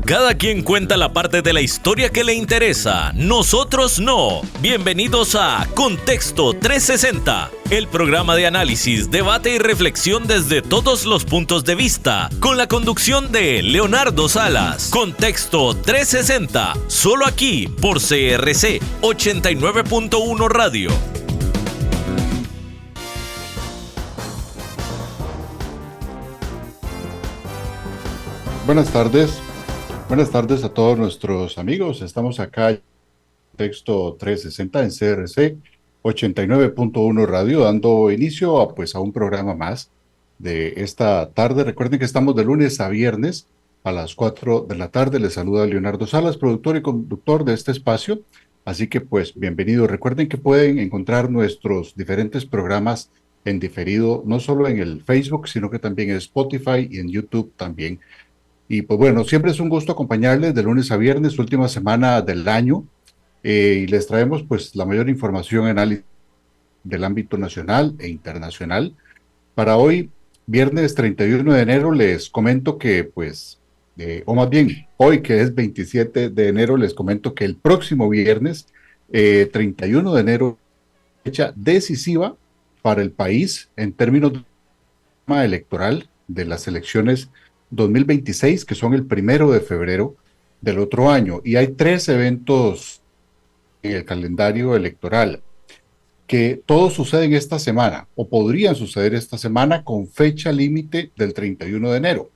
Cada quien cuenta la parte de la historia que le interesa, nosotros no. Bienvenidos a Contexto 360, el programa de análisis, debate y reflexión desde todos los puntos de vista, con la conducción de Leonardo Salas. Contexto 360, solo aquí por CRC 89.1 Radio. Buenas tardes a todos nuestros amigos. Estamos acá en Contexto 360 en CRC 89.1 Radio, dando inicio a un programa más de esta tarde. Recuerden que estamos de lunes a viernes a las 4 de la tarde. Les saluda Leonardo Salas, productor y conductor de este espacio. Así que bienvenidos. Recuerden que pueden encontrar nuestros diferentes programas en diferido, no solo en el Facebook, sino que también en Spotify y en YouTube también. Y siempre es un gusto acompañarles de lunes a viernes, última semana del año, y les traemos la mayor información y análisis del ámbito nacional e internacional. Para hoy, viernes 31 de enero, les comento que hoy que es 27 de enero, les comento que el próximo viernes, 31 de enero, fecha decisiva para el país en términos de programa electoral de las elecciones 2026, que son el 1 de febrero del otro año. Y hay 3 eventos en el calendario electoral que todos suceden esta semana, o podrían suceder esta semana, con fecha límite del 31 de enero.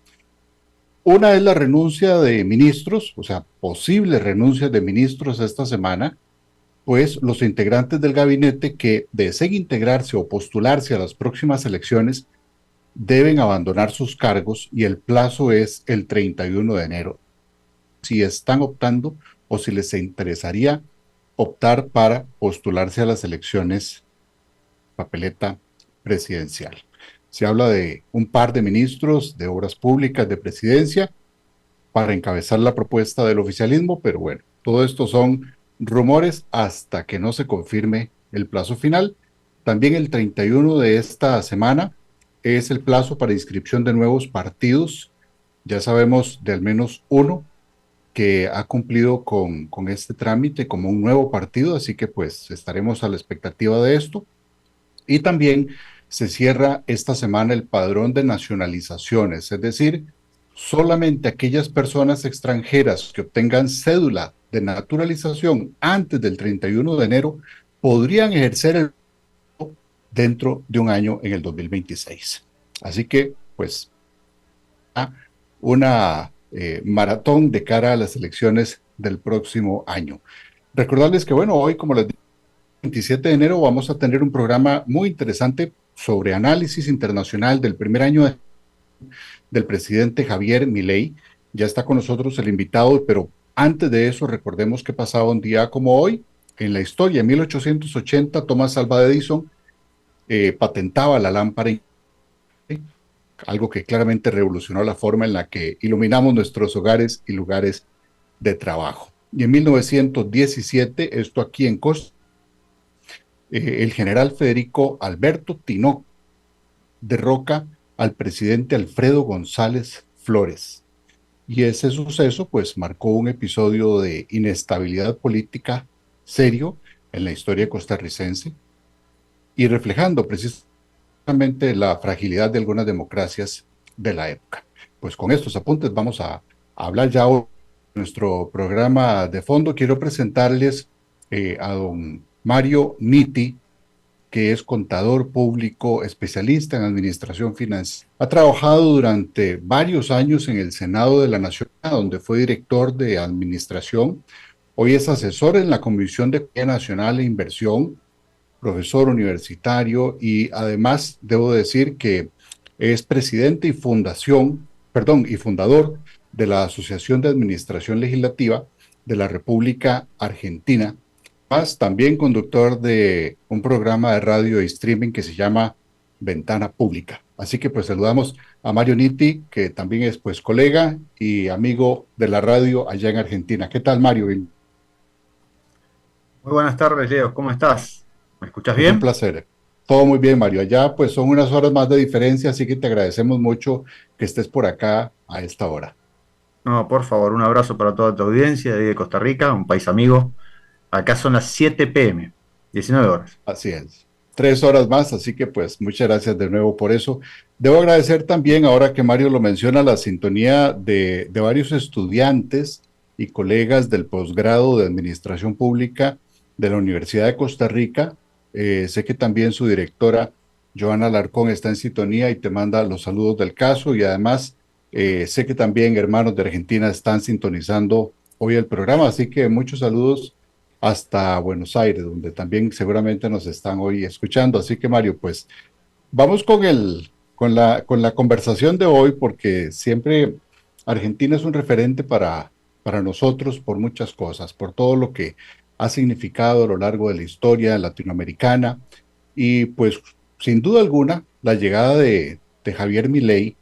Una es la renuncia de ministros, o sea, posibles renuncias de ministros esta semana, pues los integrantes del gabinete que deseen integrarse o postularse a las próximas elecciones deben abandonar sus cargos y el plazo es el 31 de enero. Si están optando o si les interesaría optar para postularse a las elecciones papeleta presidencial. Se habla de un par de ministros de obras públicas de presidencia para encabezar la propuesta del oficialismo, pero todo esto son rumores hasta que no se confirme el plazo final. También el 31 de esta semana es el plazo para inscripción de nuevos partidos. Ya sabemos de al menos uno que ha cumplido con este trámite como un nuevo partido, así que estaremos a la expectativa de esto. Y también se cierra esta semana el padrón de nacionalizaciones, es decir, solamente aquellas personas extranjeras que obtengan cédula de naturalización antes del 31 de enero podrían ejercer el dentro de un año en el 2026. Así que, una maratón de cara a las elecciones del próximo año. Recordarles que, hoy, como les dije, el 27 de enero vamos a tener un programa muy interesante sobre análisis internacional del primer año del presidente Javier Milei. Ya está con nosotros el invitado, pero antes de eso, recordemos que pasaba un día como hoy en la historia. En 1880, Thomas Alva Edison patentaba la lámpara, algo que claramente revolucionó la forma en la que iluminamos nuestros hogares y lugares de trabajo. Y en 1917, esto aquí en Costa, el general Federico Alberto Tinoco derroca al presidente Alfredo González Flores. Y ese suceso marcó un episodio de inestabilidad política serio en la historia costarricense, y reflejando precisamente la fragilidad de algunas democracias de la época. Con estos apuntes vamos a hablar ya hoy de nuestro programa de fondo. Quiero presentarles a don Mario Nitti, que es contador público, especialista en administración financiera. Ha trabajado durante varios años en el Senado de la Nación, donde fue director de administración. Hoy es asesor en la Comisión de Economía Nacional e Inversión, profesor universitario, y además debo decir que es presidente y fundador de la Asociación de Administración Legislativa de la República Argentina, más también conductor de un programa de radio y streaming que se llama Ventana Pública. Así que saludamos a Mario Nitti, que también es colega y amigo de la radio allá en Argentina. ¿Qué tal, Mario? Muy buenas tardes, Leo. ¿Cómo estás? ¿Me escuchas bien? Un placer. Todo muy bien, Mario. Allá son unas horas más de diferencia, así que te agradecemos mucho que estés por acá a esta hora. No, por favor, un abrazo para toda tu audiencia de ahí de Costa Rica, un país amigo. Acá son las 7 p.m., 19 horas. Así es. 3 horas más, así que pues muchas gracias de nuevo por eso. Debo agradecer también, ahora que Mario lo menciona, la sintonía de varios estudiantes y colegas del posgrado de Administración Pública de la Universidad de Costa Rica. Sé que también su directora, Joana Alarcón, está en sintonía y te manda los saludos del caso, y además sé que también hermanos de Argentina están sintonizando hoy el programa, así que muchos saludos hasta Buenos Aires, donde también seguramente nos están hoy escuchando. Así que Mario, pues vamos con la conversación de hoy, porque siempre Argentina es un referente para nosotros por muchas cosas, por todo lo que ha significado a lo largo de la historia latinoamericana. Y pues sin duda alguna, la llegada de Javier Milei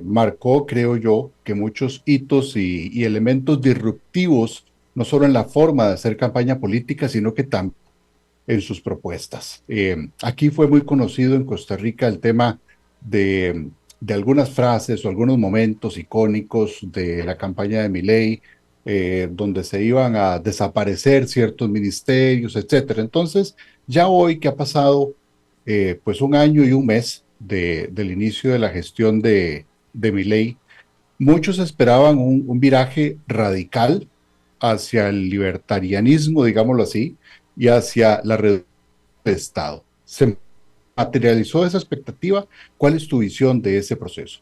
marcó, creo yo, que muchos hitos y elementos disruptivos, no solo en la forma de hacer campaña política, sino que también en sus propuestas. Aquí fue muy conocido en Costa Rica el tema de algunas frases o algunos momentos icónicos de la campaña de Milei, donde se iban a desaparecer ciertos ministerios, etcétera. Entonces, ya hoy que ha pasado pues un año y un mes del inicio de la gestión de Milei, muchos esperaban un viraje radical hacia el libertarianismo, digámoslo así, y hacia la reducción del Estado. ¿Se materializó esa expectativa? ¿Cuál es tu visión de ese proceso?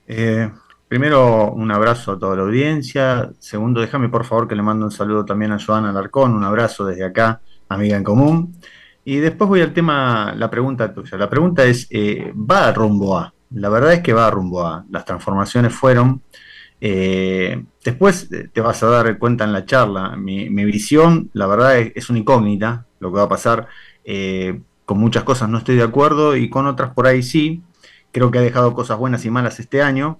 Eh, Primero, un abrazo a toda la audiencia. Segundo, déjame por favor que le mando un saludo también a Joana Alarcón, un abrazo desde acá, amiga en común. Y después voy al tema, la pregunta tuya. La pregunta es, ¿va rumbo a? La verdad es que va rumbo a. Las transformaciones fueron. Después te vas a dar cuenta en la charla. Mi visión, la verdad, es una incógnita lo que va a pasar. Con muchas cosas no estoy de acuerdo y con otras por ahí sí. Creo que ha dejado cosas buenas y malas este año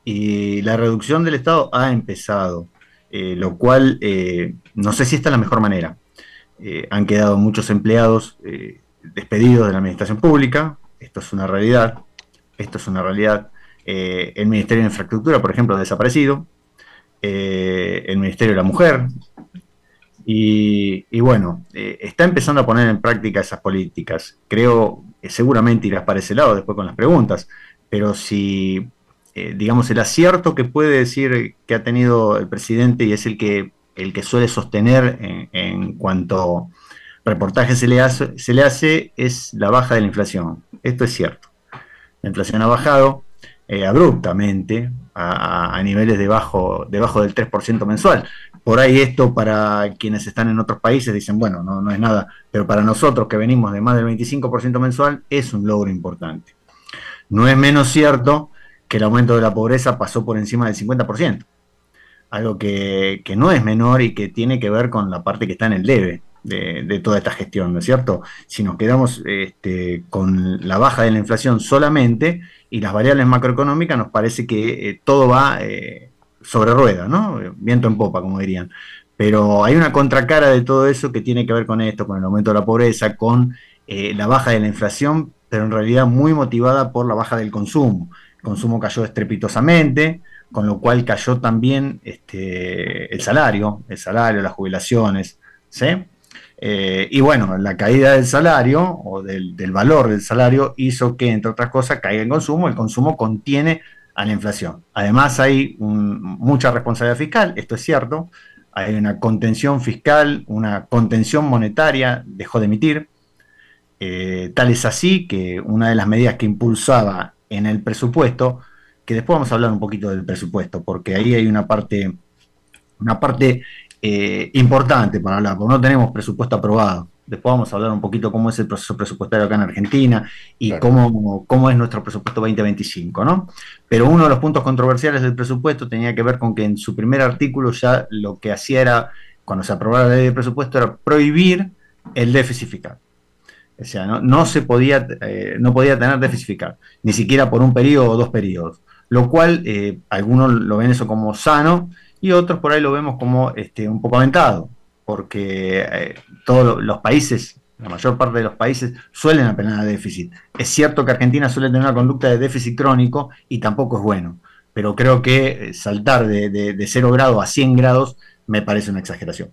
y la reducción del Estado ha empezado, lo cual no sé si esta es la mejor manera. Han quedado muchos empleados despedidos de la administración pública, esto es una realidad, esto es una realidad. El Ministerio de Infraestructura, por ejemplo, ha desaparecido, el Ministerio de la Mujer, y bueno, está empezando a poner en práctica esas políticas. Creo que seguramente irás para ese lado después con las preguntas, pero si, digamos, el acierto que puede decir que ha tenido el presidente y es el que suele sostener en cuanto reportaje se le hace es la baja de la inflación. Esto es cierto. La inflación ha bajado abruptamente a niveles debajo del 3% mensual. Por ahí esto para quienes están en otros países dicen, bueno, no es nada, pero para nosotros que venimos de más del 25% mensual es un logro importante. No es menos cierto que el aumento de la pobreza pasó por encima del 50%, algo que no es menor y que tiene que ver con la parte que está en el debe de toda esta gestión, ¿no es cierto? Si nos quedamos con la baja de la inflación solamente y las variables macroeconómicas, nos parece que todo va sobre ruedas, ¿no? Viento en popa, como dirían. Pero hay una contracara de todo eso que tiene que ver con esto, con el aumento de la pobreza, con la baja de la inflación, pero en realidad muy motivada por la baja del consumo. El consumo cayó estrepitosamente, con lo cual cayó también el salario, las jubilaciones, ¿sí? Y bueno, la caída del salario o del valor del salario hizo que, entre otras cosas, caiga el consumo contiene a la inflación. Además hay mucha responsabilidad fiscal, esto es cierto, hay una contención fiscal, una contención monetaria, dejó de emitir, tal es así que una de las medidas que impulsaba en el presupuesto, que después vamos a hablar un poquito del presupuesto, porque ahí hay una parte importante para hablar, porque no tenemos presupuesto aprobado. Después vamos a hablar un poquito cómo es el proceso presupuestario acá en Argentina y claro, cómo es nuestro presupuesto 2025, ¿no? Pero uno de los puntos controversiales del presupuesto tenía que ver con que en su primer artículo ya lo que hacía era, cuando se aprobara la ley de presupuesto, era prohibir el déficit fiscal. O sea, no podía tener déficit fiscal, ni siquiera por un periodo o 2 periodos, lo cual algunos lo ven eso como sano y otros por ahí lo vemos como un poco aventado, porque todos los países, la mayor parte de los países suelen apelar a déficit. Es cierto que Argentina suele tener una conducta de déficit crónico y tampoco es bueno. pero creo que saltar de 0 grados a 100 grados me parece una exageración.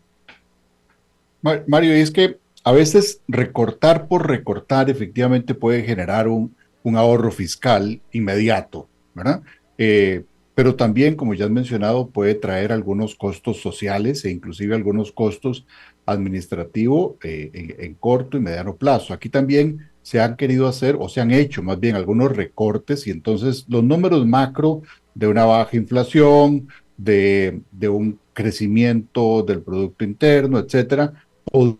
Mario, y es que a veces recortar por recortar efectivamente puede generar un ahorro fiscal inmediato, ¿verdad? Pero también, como ya has mencionado, puede traer algunos costos sociales e inclusive algunos costos administrativos en corto y mediano plazo. Aquí también se han querido hacer o se han hecho más bien algunos recortes y entonces los números macro de una baja inflación, de un crecimiento del Producto Interno, etcétera, puede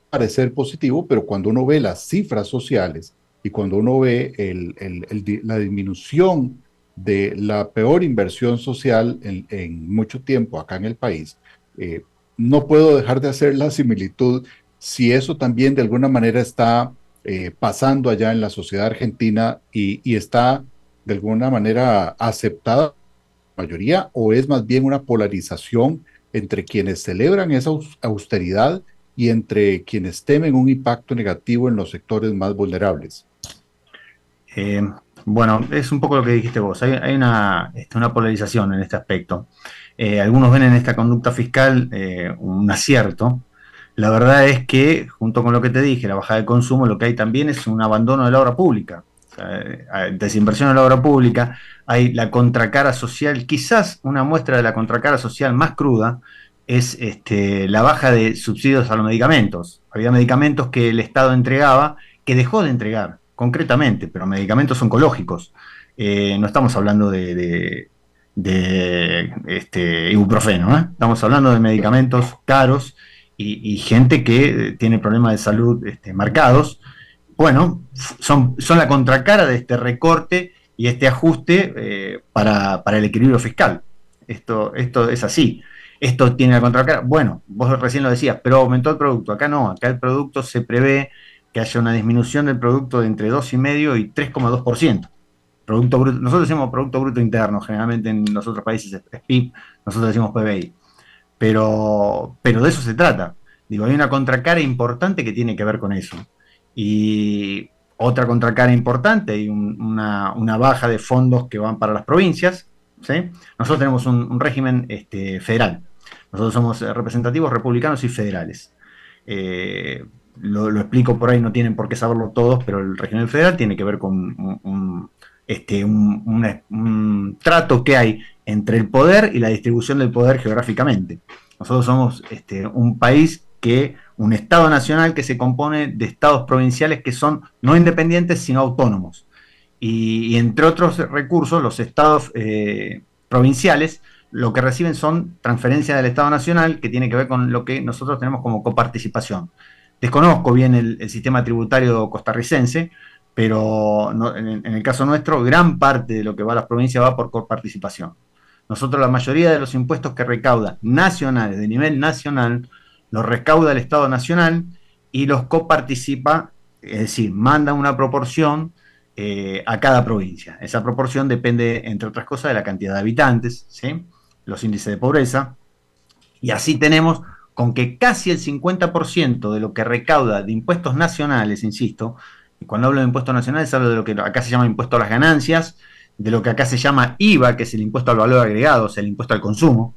parecer positivo, pero cuando uno ve las cifras sociales y cuando uno ve la disminución de la peor inversión social en mucho tiempo acá en el país, no puedo dejar de hacer la similitud si eso también de alguna manera está pasando allá en la sociedad argentina y está de alguna manera aceptada por la mayoría o es más bien una polarización entre quienes celebran esa austeridad y entre quienes temen un impacto negativo en los sectores más vulnerables. Bueno, es un poco lo que dijiste vos. Hay una polarización en este aspecto. Algunos ven en esta conducta fiscal un acierto. La verdad es que, junto con lo que te dije, la bajada de consumo, lo que hay también es un abandono de la obra pública. O sea, desinversión en la obra pública, hay la contracara social, quizás una muestra de la contracara social más cruda es la baja de subsidios a los medicamentos. Había medicamentos que el Estado entregaba que dejó de entregar, concretamente, pero medicamentos oncológicos. No estamos hablando de ibuprofeno, ¿eh? Estamos hablando de medicamentos caros y gente que tiene problemas de salud marcados. Bueno, son la contracara de este recorte y este ajuste para el equilibrio fiscal. Esto es así. Esto tiene la contracara. Bueno, vos recién lo decías, pero aumentó el producto. Acá no, acá el producto se prevé que haya una disminución del producto de entre 2,5% y 3,2%. Producto bruto, nosotros decimos Producto Bruto Interno, generalmente en los otros países es PIB, nosotros decimos PBI. Pero de eso se trata. Digo, hay una contracara importante que tiene que ver con eso. Y otra contracara importante, hay una baja de fondos que van para las provincias, ¿sí? Nosotros tenemos un régimen federal. Nosotros somos representativos republicanos y federales. Lo explico por ahí, no tienen por qué saberlo todos, pero el régimen federal tiene que ver con un trato que hay entre el poder y la distribución del poder geográficamente. Nosotros somos un país un Estado nacional que se compone de estados provinciales que son no independientes sino autónomos. Y entre otros recursos, los estados provinciales lo que reciben son transferencias del Estado nacional que tiene que ver con lo que nosotros tenemos como coparticipación. Desconozco bien el sistema tributario costarricense, pero no, en el caso nuestro, gran parte de lo que va a las provincias va por coparticipación. Nosotros la mayoría de los impuestos que recauda nacionales, de nivel nacional, los recauda el Estado Nacional y los coparticipa, es decir, manda una proporción a cada provincia. Esa proporción depende, entre otras cosas, de la cantidad de habitantes, ¿sí? Los índices de pobreza, y así tenemos con que casi el 50% de lo que recauda de impuestos nacionales, insisto, y cuando hablo de impuestos nacionales hablo de lo que acá se llama impuesto a las ganancias, de lo que acá se llama IVA, que es el impuesto al valor agregado, o sea, el impuesto al consumo.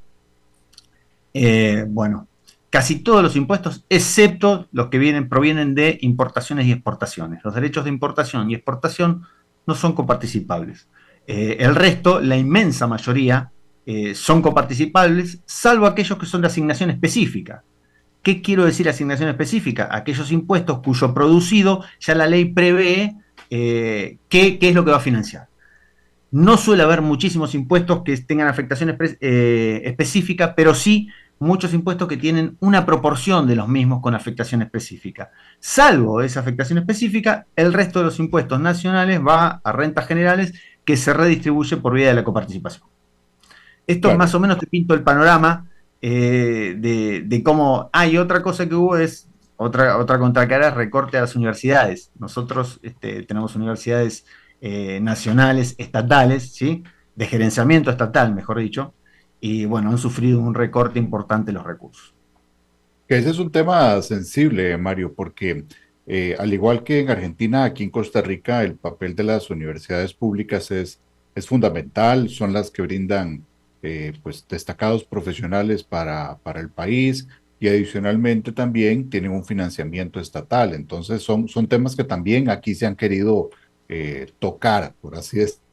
Bueno, casi todos los impuestos, excepto los que provienen de importaciones y exportaciones. Los derechos de importación y exportación no son coparticipables. El resto, la inmensa mayoría, son coparticipables, salvo aquellos que son de asignación específica. ¿Qué quiero decir asignación específica? Aquellos impuestos cuyo producido ya la ley prevé qué es lo que va a financiar. No suele haber muchísimos impuestos que tengan afectación específica, pero sí muchos impuestos que tienen una proporción de los mismos con afectación específica. Salvo esa afectación específica, el resto de los impuestos nacionales va a rentas generales que se redistribuye por vía de la coparticipación. Esto claro. Más o menos te pinto el panorama de cómo hay otra cosa que hubo es otra contracara es recorte a las universidades. Nosotros tenemos universidades nacionales, estatales, ¿sí? De gerenciamiento estatal, mejor dicho, y bueno, han sufrido un recorte importante los recursos. Ese es un tema sensible, Mario, porque al igual que en Argentina, aquí en Costa Rica, el papel de las universidades públicas es es fundamental, son las que brindan pues destacados profesionales para el país y adicionalmente también tienen un financiamiento estatal. Entonces son temas que también aquí se han querido tocar, por así decirlo.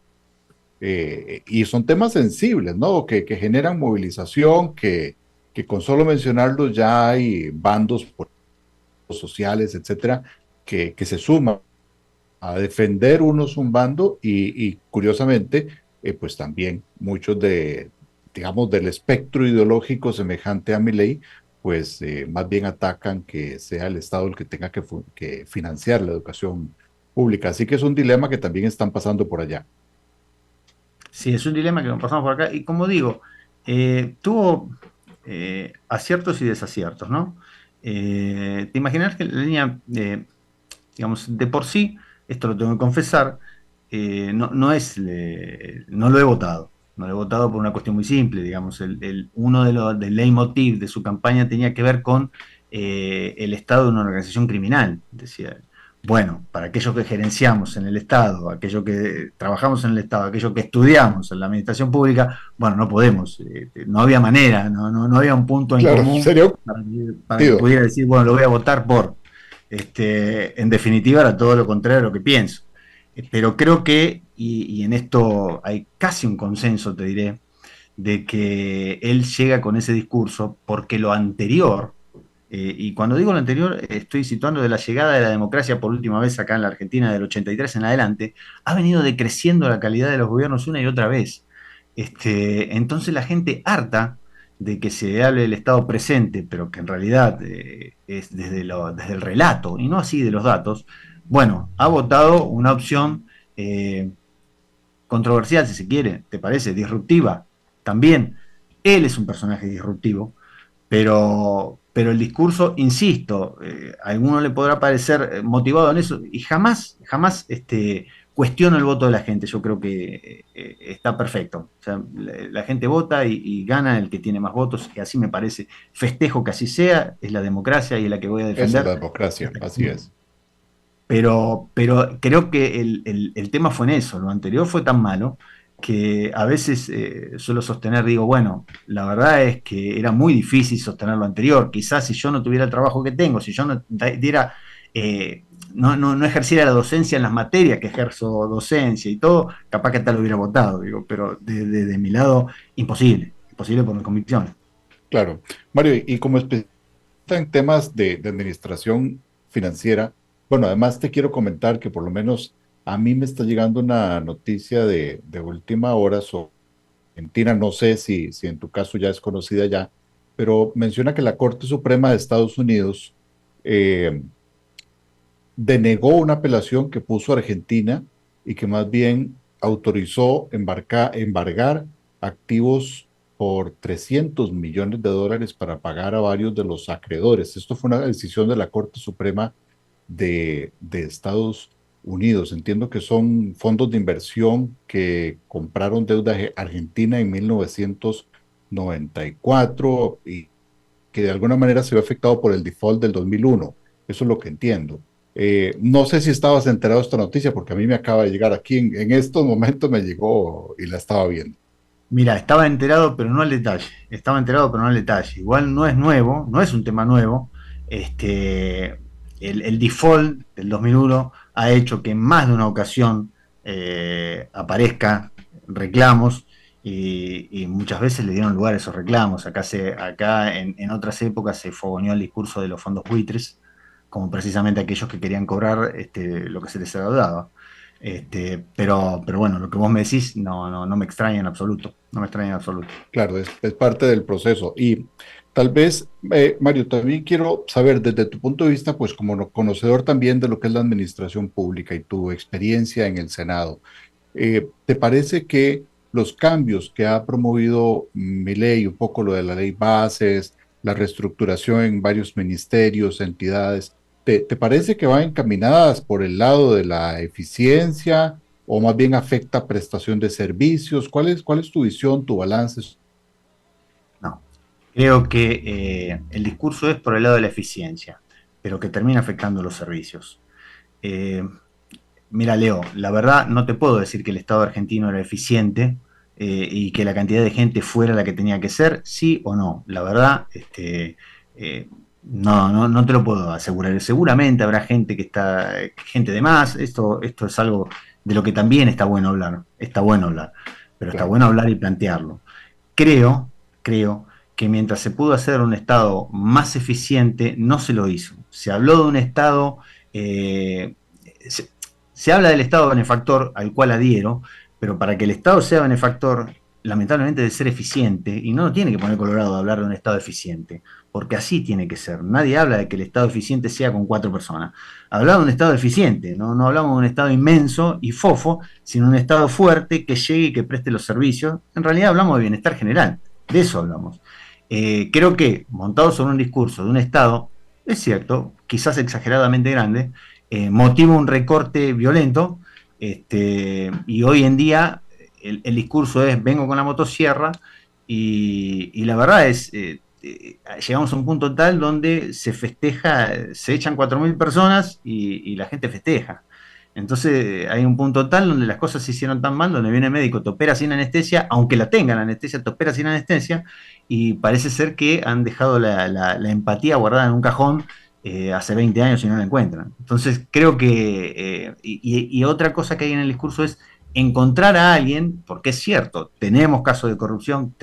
Y son temas sensibles, ¿no? Que generan movilización, que con solo mencionarlos ya hay bandos sociales, etcétera, que se suman a defender unos un bando y curiosamente, pues también muchos digamos, del espectro ideológico semejante a Milei, pues más bien atacan que sea el Estado el que tenga que financiar la educación pública. Así que es un dilema que también están pasando por allá. Sí, es un dilema que nos pasamos por acá. Y como digo, tuvo aciertos y desaciertos, ¿no? Te imaginas que la línea, digamos, de por sí, esto lo tengo que confesar, no lo he votado. No lo he votado por una cuestión muy simple, digamos, uno de los del leitmotiv de su campaña tenía que ver con el Estado de una organización criminal. Decía, bueno, para aquellos que gerenciamos en el Estado, aquellos que trabajamos en el Estado, aquellos que estudiamos en la administración pública, bueno, no podemos, no había manera, no había un punto en Claro, común sería un para que partido. pudiera decir, bueno, lo voy a votar por. En definitiva, era todo lo contrario a lo que pienso. Pero creo que, y en esto hay casi un consenso, te diré, de que él llega con ese discurso porque lo anterior, y cuando digo lo anterior, estoy situando de la llegada de la democracia por última vez acá en la Argentina del 83 en adelante, ha venido decreciendo la calidad de los gobiernos una y otra vez. Entonces la gente harta de que se hable del Estado presente, pero que en realidad es desde el relato y no así de los datos, bueno, ha votado una opción eh, controversial, si se quiere, ¿te parece? Disruptiva. También, él es un personaje disruptivo, pero el discurso, insisto, a alguno le podrá parecer motivado en eso, y jamás cuestiono el voto de la gente. Yo creo que está perfecto. O sea, la gente vota y gana el que tiene más votos, y así me parece. Festejo que así sea, es la democracia y es la que voy a Esa es defender. la democracia, así es. Pero creo que el tema fue en eso. Lo anterior fue tan malo que a veces suelo sostener, digo, bueno, la verdad es que era muy difícil sostener lo anterior. Quizás si yo no tuviera el trabajo que tengo, si yo no diera, no ejerciera la docencia en las materias que ejerzo docencia y todo, capaz que tal lo hubiera votado, digo, pero de mi lado, imposible por mi convicción. Claro. Mario, y como especialista en temas de administración financiera, bueno, además te quiero comentar que por lo menos a mí me está llegando una noticia de última hora sobre Argentina, no sé si en tu caso ya es conocida ya, pero menciona que la Corte Suprema de Estados Unidos eh, denegó una apelación que puso Argentina y que más bien autorizó embargar activos por 300 millones de dólares para pagar a varios de los acreedores. Esto fue una decisión de la Corte Suprema de Estados Unidos. Entiendo que son fondos de inversión que compraron deuda argentina en 1994 y que de alguna manera se vio afectado por el default del 2001. Eso es lo que entiendo. No sé si estabas enterado de esta noticia, porque a mí me acaba de llegar aquí, en estos momentos me llegó y la estaba viendo. Mira, estaba enterado, pero no al detalle. Estaba enterado, pero no al detalle. Igual no es nuevo, no es un tema nuevo. Este, el default del 2001 ha hecho que en más de una ocasión aparezca reclamos y muchas veces le dieron lugar a esos reclamos. Acá en otras épocas se fogoneó el discurso de los fondos buitres, como precisamente aquellos que querían cobrar lo que se les dado. Pero bueno, lo que vos me decís no me extraña en absoluto, no me extraña en absoluto. Claro, es parte del proceso. Y tal vez, Mario, también quiero saber desde tu punto de vista, pues como conocedor también de lo que es la administración pública y tu experiencia en el Senado, ¿te parece que los cambios que ha promovido Milei, un poco lo de la ley bases, la reestructuración en varios ministerios, entidades, te parece que van encaminadas por el lado de la eficiencia o más bien afecta prestación de servicios? Cuál es tu visión, tu balance? No, creo que el discurso es por el lado de la eficiencia, pero que termina afectando los servicios. Eh, Mira, Leo, la verdad no te puedo decir que el Estado argentino era eficiente y que la cantidad de gente fuera la que tenía que ser, sí o no. La verdad, no te lo puedo asegurar. Seguramente habrá gente de más. Esto es algo de lo que también está bueno hablar. Está bueno hablar, pero está Claro. bueno hablar y plantearlo. Creo que mientras se pudo hacer un Estado más eficiente, no se lo hizo. Se habló de un Estado, eh, se, se habla del Estado benefactor al cual adhiero, pero para que el Estado sea benefactor, lamentablemente debe ser eficiente, y no tiene que poner colorado a hablar de un Estado eficiente, porque así tiene que ser. Nadie habla de que el Estado eficiente sea con 4 personas. Hablamos de un Estado eficiente, no hablamos de un Estado inmenso y fofo, sino un Estado fuerte que llegue y que preste los servicios. En realidad hablamos de bienestar general, de eso hablamos. Creo que montado sobre un discurso de un Estado, es cierto, quizás exageradamente grande, motiva un recorte violento, y hoy en día el discurso es vengo con la motosierra y la verdad es, llegamos a un punto tal donde se festeja, se echan 4.000 personas y la gente festeja. Entonces hay un punto tal donde las cosas se hicieron tan mal, donde viene el médico, te opera sin anestesia, aunque la tengan anestesia, te opera sin anestesia, y parece ser que han dejado la empatía guardada en un cajón hace 20 años y no la encuentran. Entonces creo que, y otra cosa que hay en el discurso es encontrar a alguien, porque es cierto, tenemos casos de corrupción,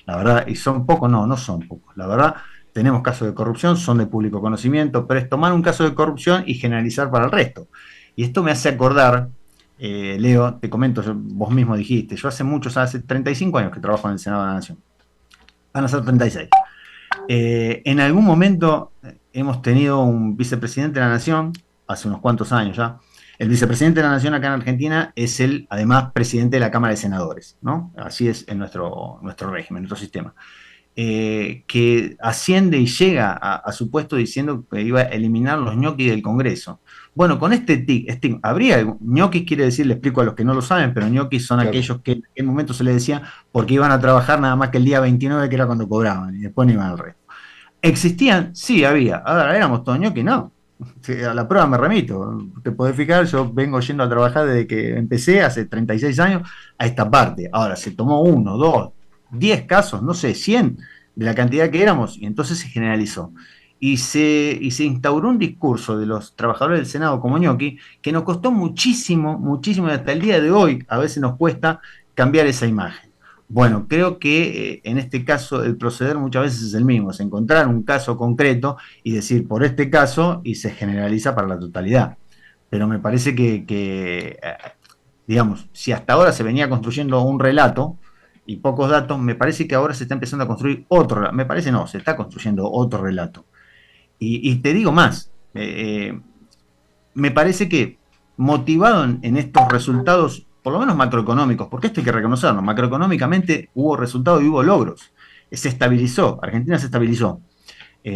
la verdad, y son pocos, no son pocos, la verdad, tenemos casos de corrupción, son de público conocimiento, pero es tomar un caso de corrupción y generalizar para el resto. Y esto me hace acordar, Leo, te comento, vos mismo dijiste, yo hace 35 años que trabajo en el Senado de la Nación, van a ser 36. En algún momento hemos tenido un vicepresidente de la Nación, hace unos cuantos años ya. El vicepresidente de la Nación acá en Argentina es además, presidente de la Cámara de Senadores, ¿no? Así es en nuestro régimen, nuestro sistema. Que asciende y llega a su puesto diciendo que iba a eliminar los ñoquis del Congreso. Bueno, con habría ñoquis, quiere decir, le explico a los que no lo saben, pero ñoquis son aquellos que en aquel momento se les decía porque iban a trabajar nada más que el día 29, que era cuando cobraban, y después no iban al resto. ¿Existían? Sí, había. Ahora, ¿éramos todos ñoquis? No. A la prueba me remito. Te podés fijar, yo vengo yendo a trabajar desde que empecé, hace 36 años, a esta parte. Ahora, se tomó 1, 2, 10 casos, no sé, 100 de la cantidad que éramos, y entonces se generalizó. Y se instauró un discurso de los trabajadores del Senado como ñoqui que nos costó muchísimo, muchísimo, y hasta el día de hoy a veces nos cuesta cambiar esa imagen. Bueno, creo que en este caso el proceder muchas veces es el mismo, es encontrar un caso concreto y decir por este caso y se generaliza para la totalidad. Pero me parece que digamos, si hasta ahora se venía construyendo un relato y pocos datos, me parece que ahora se está empezando a construir otro relato. Me parece no, se está construyendo otro relato. Y te digo más, me parece que motivado en estos resultados, por lo menos macroeconómicos, porque esto hay que reconocerlo, macroeconómicamente hubo resultados y hubo logros. Se estabilizó, Argentina se estabilizó.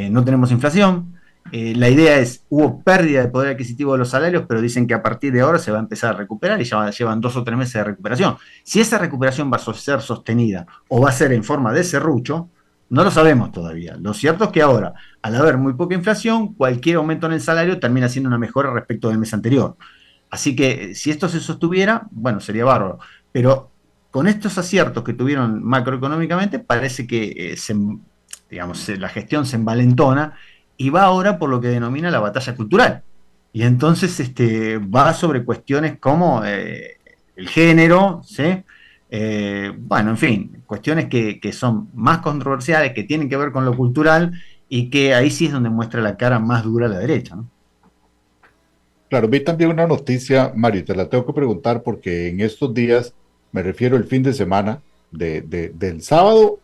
No tenemos inflación. La idea es, hubo pérdida de poder adquisitivo de los salarios, pero dicen que a partir de ahora se va a empezar a recuperar y ya llevan 2 o 3 meses de recuperación. Si esa recuperación va a ser sostenida o va a ser en forma de serrucho, no lo sabemos todavía. Lo cierto es que ahora, al haber muy poca inflación, cualquier aumento en el salario termina siendo una mejora respecto del mes anterior. Así que si esto se sostuviera, bueno, sería bárbaro. Pero con estos aciertos que tuvieron macroeconómicamente, parece que la gestión se envalentona y va ahora por lo que denomina la batalla cultural. Y entonces va sobre cuestiones como el género, ¿sí? Bueno, en fin, cuestiones que son más controversiales, que tienen que ver con lo cultural y que ahí sí es donde muestra la cara más dura a la derecha, ¿no? Claro, vi también una noticia, Mario, te la tengo que preguntar porque en estos días, me refiero al fin de semana, del sábado,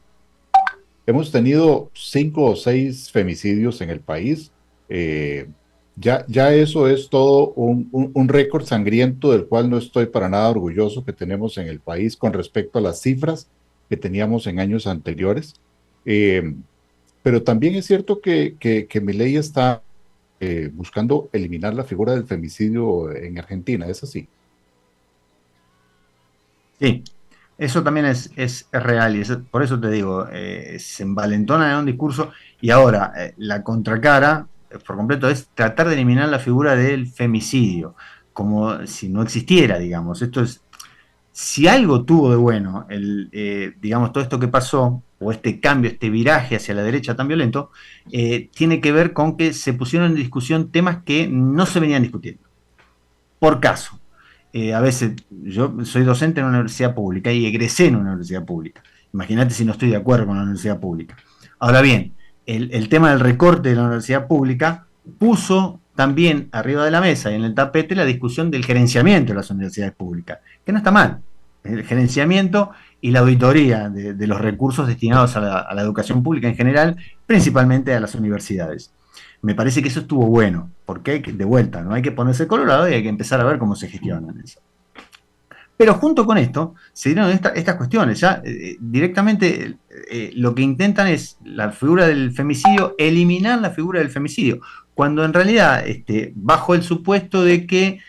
hemos tenido 5 o 6 femicidios en el país. Ya eso es todo un récord sangriento del cual no estoy para nada orgulloso que tenemos en el país con respecto a las cifras que teníamos en años anteriores. Pero también es cierto que Milei está buscando eliminar la figura del femicidio en Argentina, ¿es así? Sí, eso también es real y por eso te digo, se envalentona en un discurso y ahora la contracara, por completo, es tratar de eliminar la figura del femicidio, como si no existiera, digamos. Esto es, si algo tuvo de bueno, digamos, todo esto que pasó, o este cambio, este viraje hacia la derecha tan violento, tiene que ver con que se pusieron en discusión temas que no se venían discutiendo. Por caso, a veces yo soy docente en una universidad pública y egresé en una universidad pública. Imagínate si no estoy de acuerdo con la universidad pública. Ahora bien, el tema del recorte de la universidad pública puso también arriba de la mesa y en el tapete la discusión del gerenciamiento de las universidades públicas, que no está mal. El gerenciamiento y la auditoría de los recursos destinados a la educación pública en general, principalmente a las universidades. Me parece que eso estuvo bueno, porque hay que, de vuelta, no hay que ponerse colorado y hay que empezar a ver cómo se gestionan eso. Pero junto con esto se dieron estas cuestiones. Ya directamente lo que intentan es la figura del femicidio, eliminar la figura del femicidio, cuando en realidad, bajo el supuesto de que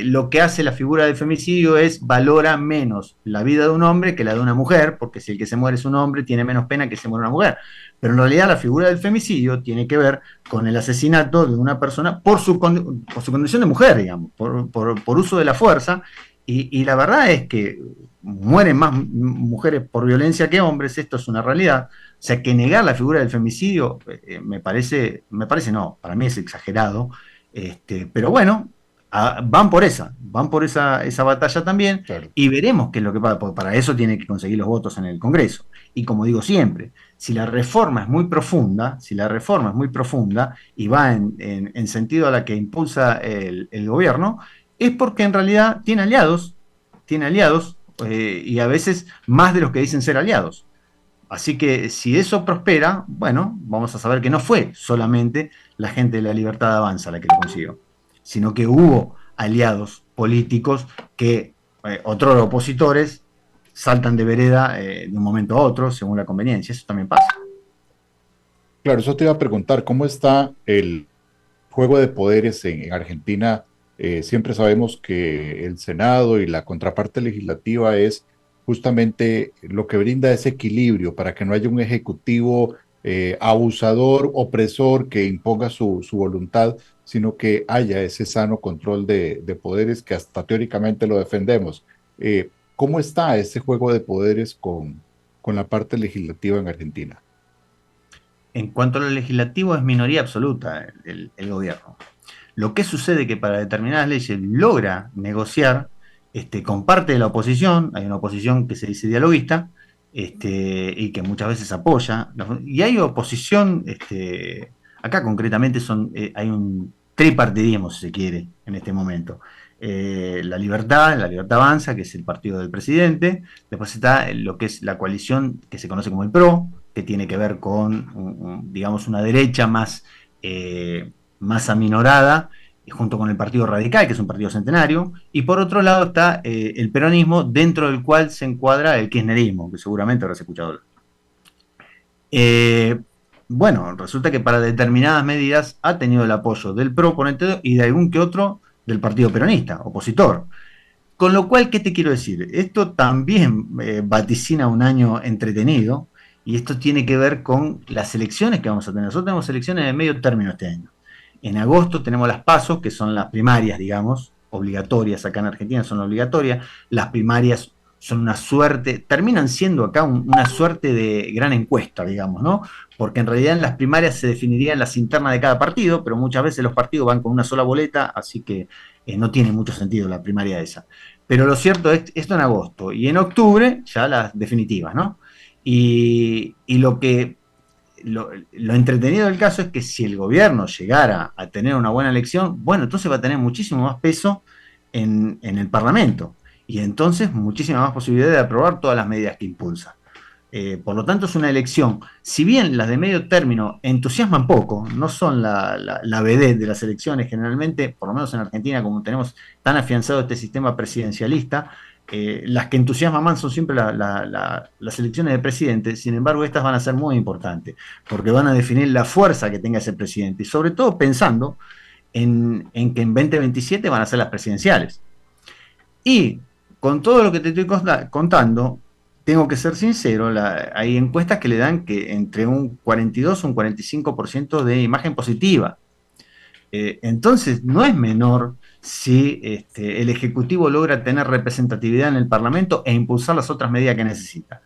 lo que hace la figura del femicidio es valora menos la vida de un hombre que la de una mujer, porque si el que se muere es un hombre, tiene menos pena que se muere una mujer. Pero en realidad la figura del femicidio tiene que ver con el asesinato de una persona por su condición de mujer, digamos, por uso de la fuerza. Y la verdad es que mueren más mujeres por violencia que hombres, esto es una realidad. O sea, que negar la figura del femicidio me parece no, para mí es exagerado. Pero bueno, van por esa batalla también, claro. Y veremos qué es lo que pasa, porque para eso tiene que conseguir los votos en el Congreso. Y como digo siempre, si la reforma es muy profunda y va en sentido a la que impulsa el gobierno, es porque en realidad tiene aliados, y a veces más de los que dicen ser aliados. Así que si eso prospera, bueno, vamos a saber que no fue solamente la gente de La Libertad Avanza la que lo consiguió, sino que hubo aliados políticos que, otros opositores, saltan de vereda de un momento a otro según la conveniencia. Eso también pasa. Claro, eso te iba a preguntar, ¿cómo está el juego de poderes en Argentina? Siempre sabemos que el Senado y la contraparte legislativa es justamente lo que brinda ese equilibrio para que no haya un ejecutivo abusador, opresor, que imponga su voluntad, sino que haya ese sano control de poderes que hasta teóricamente lo defendemos. ¿Cómo está ese juego de poderes con la parte legislativa en Argentina? En cuanto a lo legislativo, es minoría absoluta el gobierno. Lo que sucede es que para determinadas leyes logra negociar con parte de la oposición. Hay una oposición que se dice dialoguista y que muchas veces apoya. Y hay oposición, acá concretamente hay un tripartidismo, si se quiere, en este momento. La Libertad Avanza, que es el partido del presidente. Después está lo que es la coalición que se conoce como el PRO, que tiene que ver con, digamos, una derecha más aminorada, junto con el Partido Radical, que es un partido centenario, y por otro lado está el peronismo, dentro del cual se encuadra el kirchnerismo, que seguramente habrás escuchado. Bueno, resulta que para determinadas medidas ha tenido el apoyo del PRO y de algún que otro del partido peronista, opositor. Con lo cual, ¿qué te quiero decir? Esto también vaticina un año entretenido, y esto tiene que ver con las elecciones que vamos a tener. Nosotros tenemos elecciones de medio término este año. En agosto tenemos las PASO, que son las primarias, digamos, obligatorias. Acá en Argentina son obligatorias. Las primarias son una suerte, terminan siendo acá una suerte de gran encuesta, digamos, ¿no? Porque en realidad en las primarias se definirían las internas de cada partido, pero muchas veces los partidos van con una sola boleta, así que no tiene mucho sentido la primaria esa. Pero lo cierto es esto en agosto, y en octubre ya las definitivas, ¿no? Y lo entretenido del caso es que si el gobierno llegara a tener una buena elección, bueno, entonces va a tener muchísimo más peso en el Parlamento, y entonces muchísima más posibilidad de aprobar todas las medidas que impulsa. Por lo tanto, es una elección, si bien las de medio término entusiasman poco, no son la vedette de las elecciones generalmente, por lo menos en Argentina, como tenemos tan afianzado este sistema presidencialista. Las que entusiasman más son siempre las elecciones de presidente. Sin embargo, estas van a ser muy importantes, porque van a definir la fuerza que tenga ese presidente, y sobre todo pensando en que en 2027 van a ser las presidenciales. Y con todo lo que te estoy contando, tengo que ser sincero, hay encuestas que le dan que entre un 42 o un 45% de imagen positiva Entonces, no es menor si el Ejecutivo logra tener representatividad en el Parlamento e impulsar las otras medidas que necesita.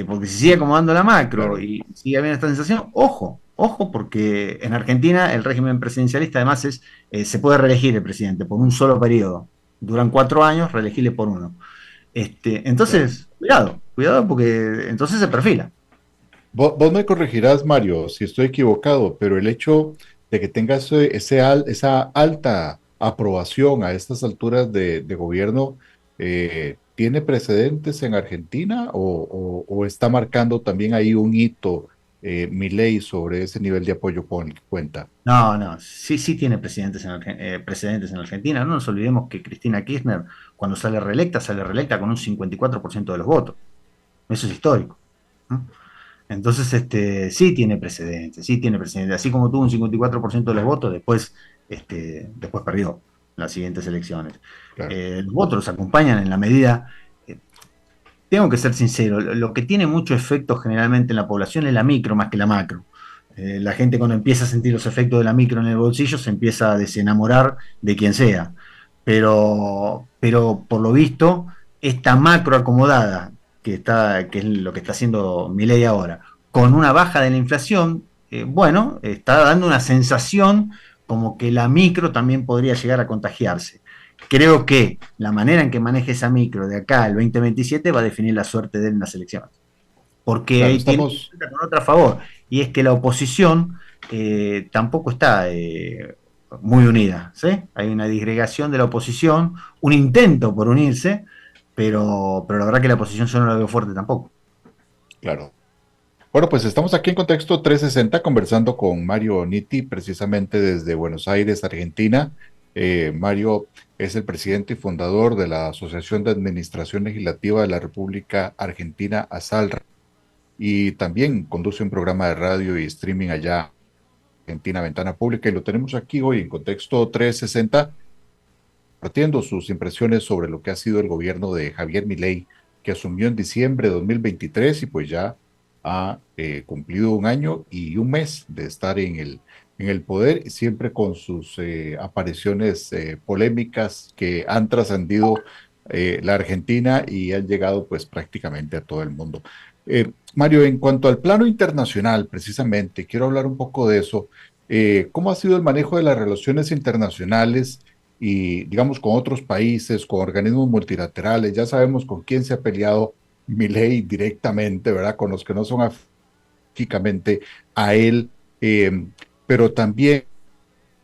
Porque si sigue acomodando la macro Claro. y sigue habiendo esta sensación, ojo, porque en Argentina el régimen presidencialista además se puede reelegir el presidente por un solo periodo. Duran 4 años, reelegirle por uno. Claro. Entonces, cuidado porque entonces se perfila. Vos me corregirás, Mario, si estoy equivocado, pero el hecho de que tenga esa alta aprobación a estas alturas de gobierno, ¿tiene precedentes en Argentina o está marcando también ahí un hito, Milei, sobre ese nivel de apoyo con el que cuenta? No, sí tiene precedentes en Argentina. No nos olvidemos que Cristina Kirchner, cuando sale reelecta con un 54% de los votos. Eso es histórico, ¿no? Entonces, sí tiene precedentes. Así como tuvo un 54% de los votos, después perdió las siguientes elecciones. Claro. Los votos los acompañan en la medida. Tengo que ser sincero, lo que tiene mucho efecto generalmente en la población es la micro más que la macro. La gente cuando empieza a sentir los efectos de la micro en el bolsillo se empieza a desenamorar de quien sea. Pero por lo visto, esta macro acomodada, que es lo que está haciendo Milei ahora, con una baja de la inflación, bueno, está dando una sensación como que la micro también podría llegar a contagiarse. Creo que la manera en que maneje esa micro de acá al 2027 va a definir la suerte de él en las elecciones. Porque Claro, ahí tiene estamos, con otra a favor, y es que la oposición tampoco está muy unida, ¿sí? Hay una disgregación de la oposición, un intento por unirse, pero la verdad que la oposición yo no la veo fuerte tampoco. claro. Bueno, pues estamos aquí en Contexto 360 conversando con Mario Nitti, precisamente desde Buenos Aires, Argentina. Mario es el presidente y fundador de la Asociación de Administración Legislativa de la República Argentina, ASALRA, y también conduce un programa de radio y streaming allá en Argentina, Ventana Pública, y lo tenemos aquí hoy en Contexto 360, compartiendo sus impresiones sobre lo que ha sido el gobierno de Javier Milei, que asumió en diciembre de 2023 y pues ya ha cumplido un año y un mes de estar en el poder, y siempre con sus apariciones polémicas que han trascendido la Argentina y han llegado pues prácticamente a todo el mundo. Mario, en cuanto al plano internacional, precisamente, quiero hablar un poco de eso. ¿Cómo ha sido el manejo de las relaciones internacionales y, digamos, con otros países, con organismos multilaterales? Ya sabemos con quién se ha peleado Milei directamente, ¿verdad? Con los que no son afísicamente a él, eh, pero también,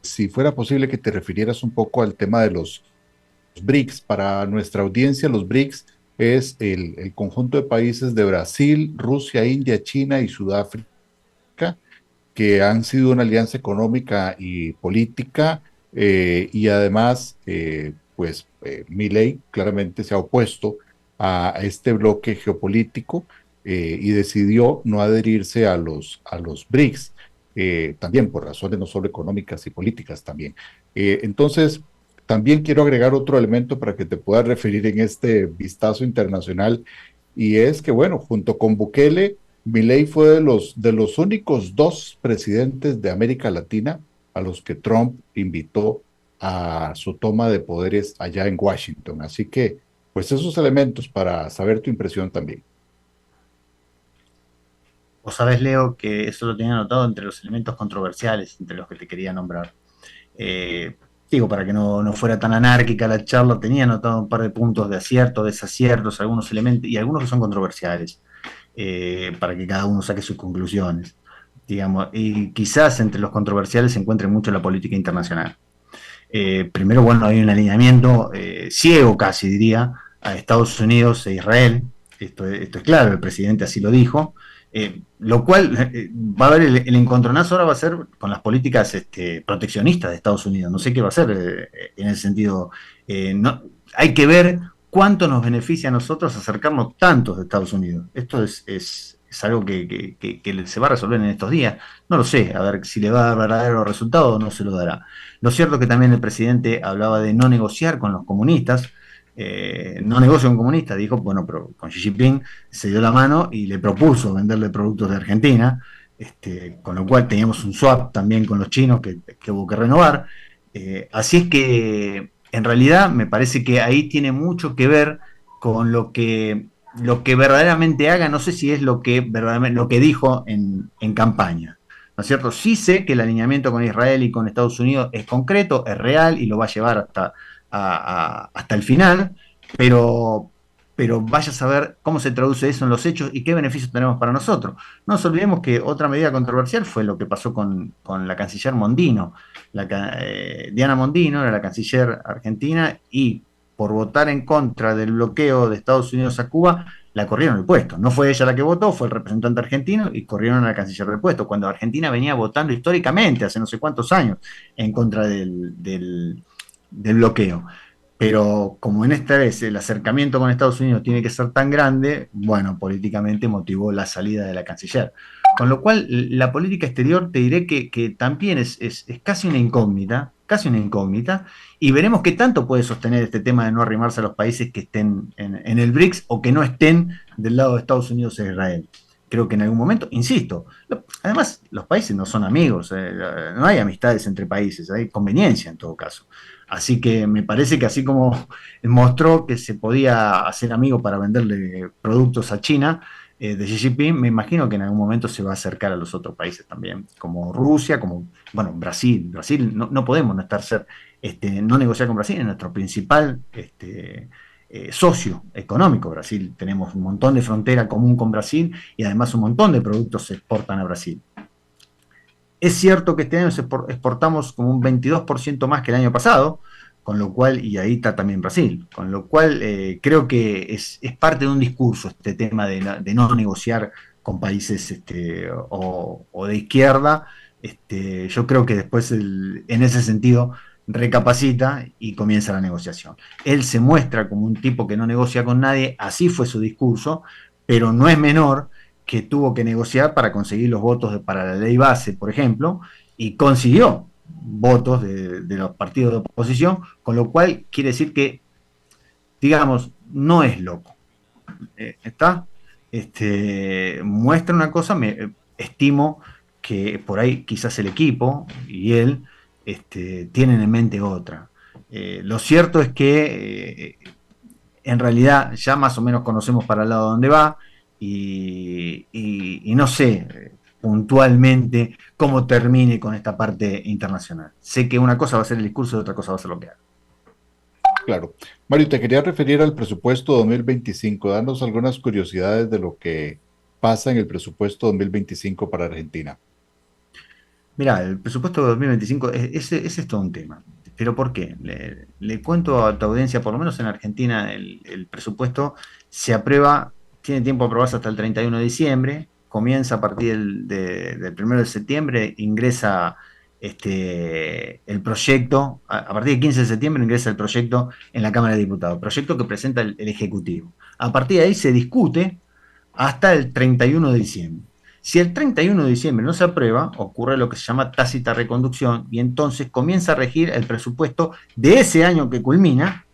si fuera posible que te refirieras un poco al tema de los BRICS. Para nuestra audiencia, los BRICS es el conjunto de países de Brasil, Rusia, India, China y Sudáfrica, que han sido una alianza económica y política, y además, Milei claramente se ha opuesto a este bloque geopolítico, y decidió no adherirse a los BRICS, también por razones no solo económicas y políticas también. Entonces, también quiero agregar otro elemento para que te puedas referir en este vistazo internacional, y es que, bueno, junto con Bukele, Milei fue de los únicos dos presidentes de América Latina a los que Trump invitó a su toma de poderes allá en Washington. Así que, pues esos elementos para saber tu impresión también. Vos sabés, Leo, que eso lo tenía anotado entre los elementos controversiales, entre los que te quería nombrar. Eh, Digo, para que no fuera tan anárquica la charla, tenía anotado un par de puntos de acierto, desaciertos, algunos elementos, y algunos que son controversiales, para que cada uno saque sus conclusiones, digamos, y quizás entre los controversiales se encuentre mucho la política internacional. Primero, bueno, hay un alineamiento ciego, casi diría, a Estados Unidos e Israel. Esto es claro, el presidente así lo dijo. Lo cual va a haber el encontronazo ahora va a ser con las políticas proteccionistas de Estados Unidos. No sé qué va a ser en el sentido. No, hay que ver cuánto nos beneficia a nosotros acercarnos tantos de Estados Unidos. Esto es algo que se va a resolver en estos días. No lo sé, a ver si le va a dar verdadero resultado o no se lo dará. Lo cierto es que también el presidente hablaba de no negociar con los comunistas. No negocio con comunistas, dijo, bueno, pero con Xi Jinping se dio la mano y le propuso venderle productos de Argentina. con lo cual teníamos un swap también con los chinos que hubo que renovar. Así es que en realidad me parece que ahí tiene mucho que ver con lo que verdaderamente haga. No sé si es lo que verdaderamente lo que dijo en campaña, ¿no es cierto? Sí sé que el alineamiento con Israel y con Estados Unidos es concreto, es real y lo va a llevar hasta el final, pero, pero vaya a saber cómo se traduce eso en los hechos y qué beneficios tenemos para nosotros. No nos olvidemos que otra medida controversial fue lo que pasó con la canciller Mondino. Diana Mondino era la canciller argentina y por votar en contra del bloqueo de Estados Unidos a Cuba, la corrieron del puesto. No fue ella la que votó, fue el representante argentino y corrieron a la canciller del puesto, cuando Argentina venía votando históricamente, hace no sé cuántos años, en contra del bloqueo. Pero como en esta vez el acercamiento con Estados Unidos tiene que ser tan grande, bueno, políticamente motivó la salida de la canciller. Con lo cual, la política exterior, te diré que también es casi una incógnita, y veremos qué tanto puede sostener este tema de no arrimarse a los países que estén en el BRICS o que no estén del lado de Estados Unidos e Israel. Creo que en algún momento, insisto, además los países no son amigos, no hay amistades entre países, hay conveniencia en todo caso. Así que me parece que así como mostró que se podía hacer amigo para venderle productos a China, de Xi Jinping, me imagino que en algún momento se va a acercar a los otros países también, como Rusia, como, bueno, Brasil. Brasil no podemos no no negociar con Brasil, es nuestro principal socio económico. Brasil, tenemos un montón de frontera común con Brasil y además un montón de productos se exportan a Brasil. Es cierto que este año exportamos como un 22% más que el año pasado, con lo cual, y ahí está también Brasil, con lo cual creo que es parte de un discurso este tema de no negociar con países o de izquierda. Yo creo que después en ese sentido recapacita y comienza la negociación. Él se muestra como un tipo que no negocia con nadie, así fue su discurso, pero no es menor que tuvo que negociar para conseguir los votos para la ley base, por ejemplo, y consiguió votos de los partidos de oposición, con lo cual quiere decir que, digamos, no es loco. Muestra una cosa, estimo que por ahí quizás el equipo y él tienen en mente otra. Lo cierto es que en realidad ya más o menos conocemos para el lado donde va, y no sé puntualmente cómo termine con esta parte internacional. Sé que una cosa va a ser el discurso y otra cosa va a ser lo que haga. Claro. Mario, te quería referir al presupuesto 2025. Danos algunas curiosidades de lo que pasa en el presupuesto 2025 para Argentina. Mira, el presupuesto de 2025 ese es todo un tema. ¿Pero por qué? Le cuento a tu audiencia, por lo menos en Argentina, el presupuesto se aprueba, tiene tiempo de aprobarse hasta el 31 de diciembre, comienza a partir del 1 de septiembre, ingresa el proyecto, a partir del 15 de septiembre ingresa el proyecto en la Cámara de Diputados, proyecto que presenta el Ejecutivo. A partir de ahí se discute hasta el 31 de diciembre. Si el 31 de diciembre no se aprueba, ocurre lo que se llama tácita reconducción y entonces comienza a regir el presupuesto de ese año que culmina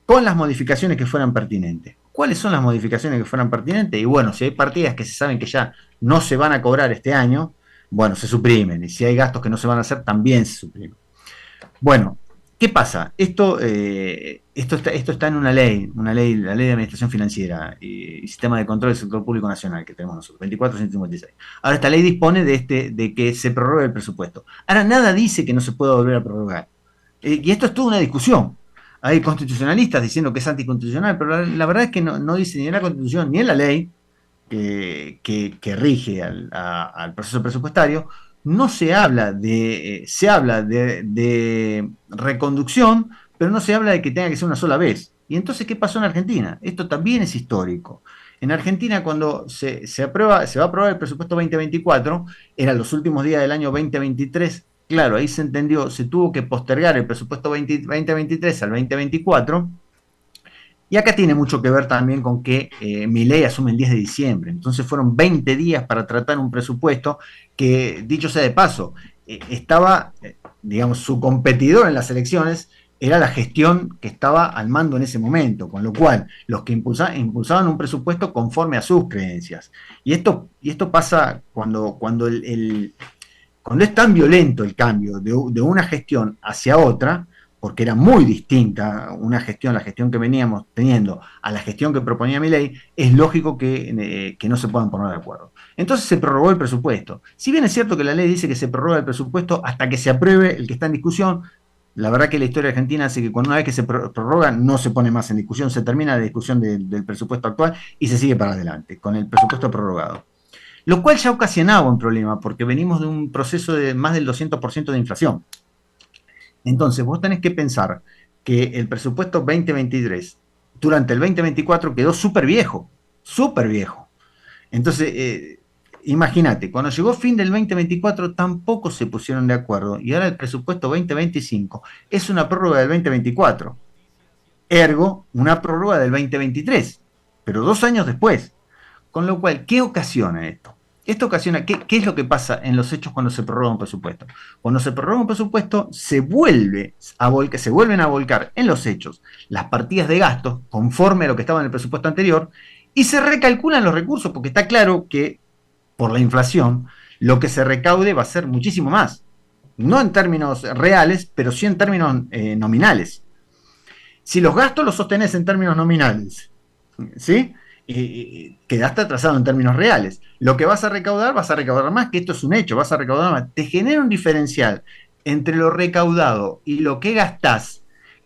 con las modificaciones que fueran pertinentes. ¿Cuáles son las modificaciones que fueran pertinentes? Y bueno, si hay partidas que se saben que ya no se van a cobrar este año, bueno, se suprimen. Y si hay gastos que no se van a hacer, también se suprimen. Bueno, ¿qué pasa? Esto está en una ley, la Ley de Administración Financiera y Sistema de Control del Sector Público Nacional que tenemos nosotros, 24.156. Ahora, esta ley dispone de que se prorrogue el presupuesto. Ahora, nada dice que no se pueda volver a prorrogar. Y esto es toda una discusión. Hay constitucionalistas diciendo que es anticonstitucional, pero la verdad es que no dice ni en la Constitución ni en la ley que rige al proceso presupuestario. No se habla se habla de reconducción, pero no se habla de que tenga que ser una sola vez. Y entonces, ¿qué pasó en Argentina? Esto también es histórico. En Argentina, cuando se va a aprobar el presupuesto 2024, eran los últimos días del año 2023. Claro, ahí se entendió, se tuvo que postergar el presupuesto 2023 al 2024. Y acá tiene mucho que ver también con que Milei asume el 10 de diciembre. Entonces fueron 20 días para tratar un presupuesto que, dicho sea de paso, estaba, digamos, su competidor en las elecciones era la gestión que estaba al mando en ese momento, con lo cual los que impulsaban un presupuesto conforme a sus creencias. Y esto pasa cuando es tan violento el cambio de una gestión hacia otra, porque era muy distinta la gestión que veníamos teniendo a la gestión que proponía Milei, es lógico que no se puedan poner de acuerdo. Entonces se prorrogó el presupuesto. Si bien es cierto que la ley dice que se prorroga el presupuesto hasta que se apruebe el que está en discusión, la verdad que la historia argentina hace que cuando una vez que se prorroga no se pone más en discusión, se termina la discusión del presupuesto actual y se sigue para adelante con el presupuesto prorrogado. Lo cual ya ocasionaba un problema, porque venimos de un proceso de más del 200% de inflación. Entonces, vos tenés que pensar que el presupuesto 2023, durante el 2024, quedó súper viejo. Entonces, imagínate, cuando llegó fin del 2024, tampoco se pusieron de acuerdo, y ahora el presupuesto 2025 es una prórroga del 2024. Ergo, una prórroga del 2023, pero 2 años después. Con lo cual, ¿qué ocasiona esto? Esto ocasiona, ¿qué es lo que pasa en los hechos cuando se prorroga un presupuesto? Cuando se prorroga un presupuesto, se vuelven a volcar en los hechos las partidas de gastos conforme a lo que estaba en el presupuesto anterior y se recalculan los recursos, porque está claro que por la inflación lo que se recaude va a ser muchísimo más. No en términos reales, pero sí en términos nominales. Si los gastos los sostenés en términos nominales, ¿sí?, quedaste atrasado en términos reales. Lo que vas a recaudar más, que esto es un hecho, vas a recaudar más. Te genera un diferencial entre lo recaudado y lo que gastás,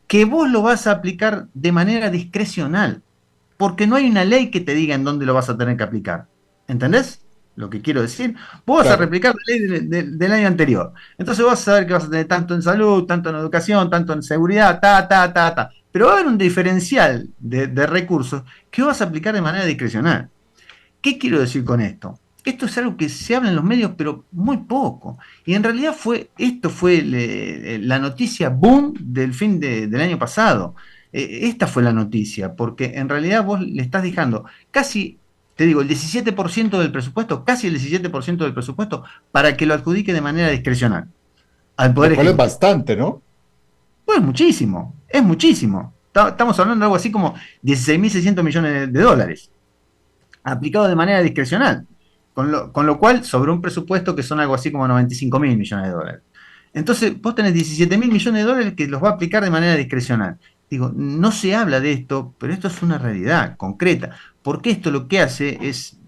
que vos lo vas a aplicar de manera discrecional, porque no hay una ley que te diga en dónde lo vas a tener que aplicar. ¿Entendés lo que quiero decir? Vos vas a replicar la ley del año anterior. Entonces vas a saber que vas a tener tanto en salud, tanto en educación, tanto en seguridad, pero va a haber un diferencial de recursos que vas a aplicar de manera discrecional. ¿Qué quiero decir con esto? Esto es algo que se habla en los medios, pero muy poco. Y en realidad esto fue la noticia boom del fin del año pasado. Esta fue la noticia, porque en realidad vos le estás dejando casi, te digo, el 17% del presupuesto, casi el 17% del presupuesto, para que lo adjudique de manera discrecional al Poder Ejecutivo. Es Ejecutivo. bastante, ¿no? Pues es muchísimo. Estamos hablando de algo así como 16.600 millones de dólares, aplicado de manera discrecional, con lo cual sobre un presupuesto que son algo así como 95.000 millones de dólares. Entonces vos tenés 17.000 millones de dólares que los va a aplicar de manera discrecional. Digo, no se habla de esto, pero esto es una realidad concreta, porque esto lo que hace es,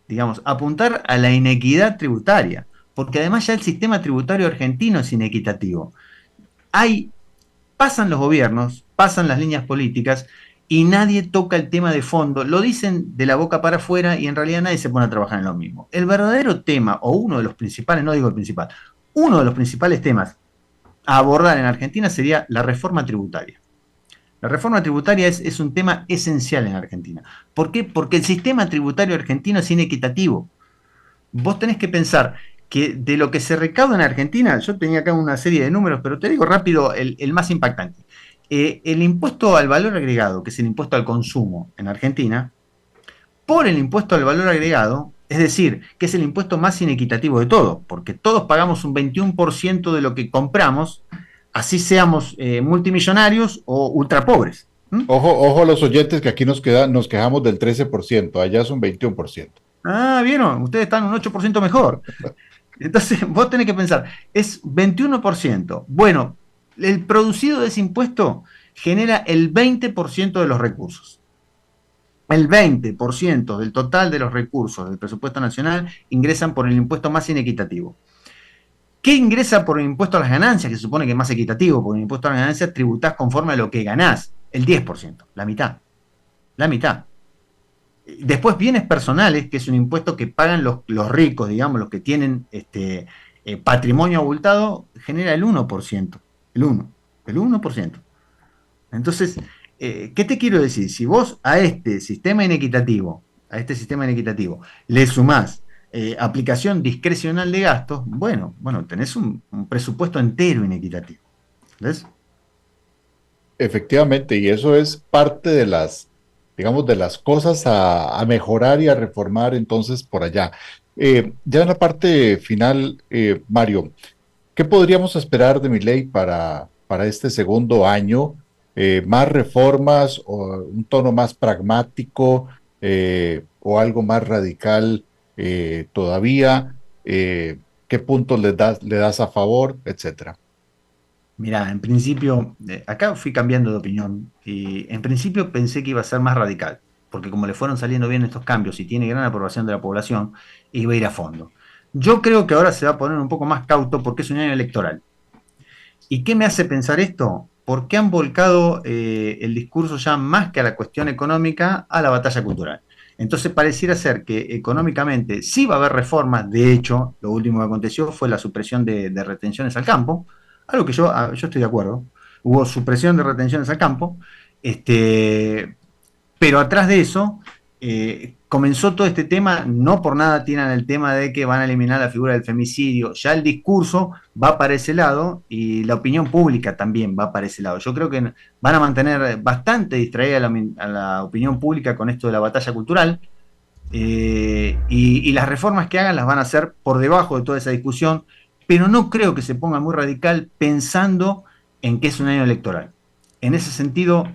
digamos, apuntar a la inequidad tributaria, porque además ya el sistema tributario argentino es inequitativo. Pasan los gobiernos, pasan las líneas políticas y nadie toca el tema de fondo. Lo dicen de la boca para afuera y en realidad nadie se pone a trabajar en lo mismo. El verdadero tema, o uno de los principales, no digo el principal, uno de los principales temas a abordar en Argentina sería la reforma tributaria. La reforma tributaria es un tema esencial en Argentina. ¿Por qué? Porque el sistema tributario argentino es inequitativo. Vos tenés que pensar que de lo que se recauda en Argentina, yo tenía acá una serie de números, pero te digo rápido el más impactante. El impuesto al valor agregado, que es el impuesto al consumo en Argentina, por el impuesto al valor agregado, es decir, que es el impuesto más inequitativo de todo, porque todos pagamos un 21% de lo que compramos, así seamos multimillonarios o ultrapobres. Ojo a los oyentes que aquí nos quejamos del 13%, allá es un 21%. Ah, ¿vieron? Ustedes están un 8% mejor. Entonces, vos tenés que pensar, es 21%. Bueno, el producido de ese impuesto genera el 20% de los recursos. El 20% del total de los recursos del presupuesto nacional ingresan por el impuesto más inequitativo. ¿Qué ingresa por el impuesto a las ganancias? Que se supone que es más equitativo, porque el impuesto a las ganancias tributás conforme a lo que ganás. El 10%, la mitad. La mitad. Después bienes personales, que es un impuesto que pagan los ricos, digamos, los que tienen patrimonio abultado, genera el 1%. El 1%. Entonces, ¿qué te quiero decir? Si vos a este sistema inequitativo le sumás aplicación discrecional de gastos, bueno, tenés un presupuesto entero inequitativo. ¿Ves? Efectivamente, y eso es parte de las, digamos, de las cosas a mejorar y a reformar entonces por allá. Ya en la parte final, Mario, ¿qué podríamos esperar de Milei para para este segundo año? ¿Más reformas o un tono más pragmático o algo más radical todavía? ¿Qué puntos le das a favor, etcétera? Mira, en principio, acá fui cambiando de opinión y en principio pensé que iba a ser más radical, porque como le fueron saliendo bien estos cambios y tiene gran aprobación de la población, iba a ir a fondo. Yo creo que ahora se va a poner un poco más cauto porque es un año electoral. ¿Y qué me hace pensar esto? Porque han volcado el discurso ya más que a la cuestión económica a la batalla cultural. Entonces pareciera ser que económicamente sí va a haber reformas. De hecho, lo último que aconteció fue la supresión de retenciones al campo, algo que yo estoy de acuerdo. Hubo supresión de retenciones al campo, pero atrás de eso comenzó todo este tema, no por nada tiran el tema de que van a eliminar la figura del femicidio, ya el discurso va para ese lado y la opinión pública también va para ese lado. Yo creo que van a mantener bastante distraída a la opinión pública con esto de la batalla cultural y las reformas que hagan las van a hacer por debajo de toda esa discusión, pero no creo que se ponga muy radical pensando en que es un año electoral. En ese sentido,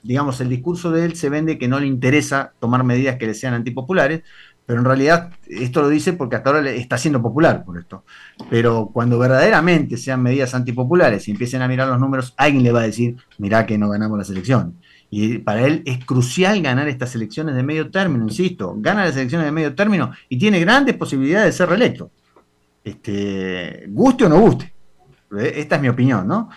digamos, el discurso de él se vende que no le interesa tomar medidas que le sean antipopulares, pero en realidad esto lo dice porque hasta ahora está siendo popular por esto. Pero cuando verdaderamente sean medidas antipopulares y empiecen a mirar los números, alguien le va a decir, mirá que no ganamos las elecciones. Y para él es crucial ganar estas elecciones de medio término, insisto, gana las elecciones de medio término y tiene grandes posibilidades de ser reelecto. Guste o no guste. Esta es mi opinión, ¿no?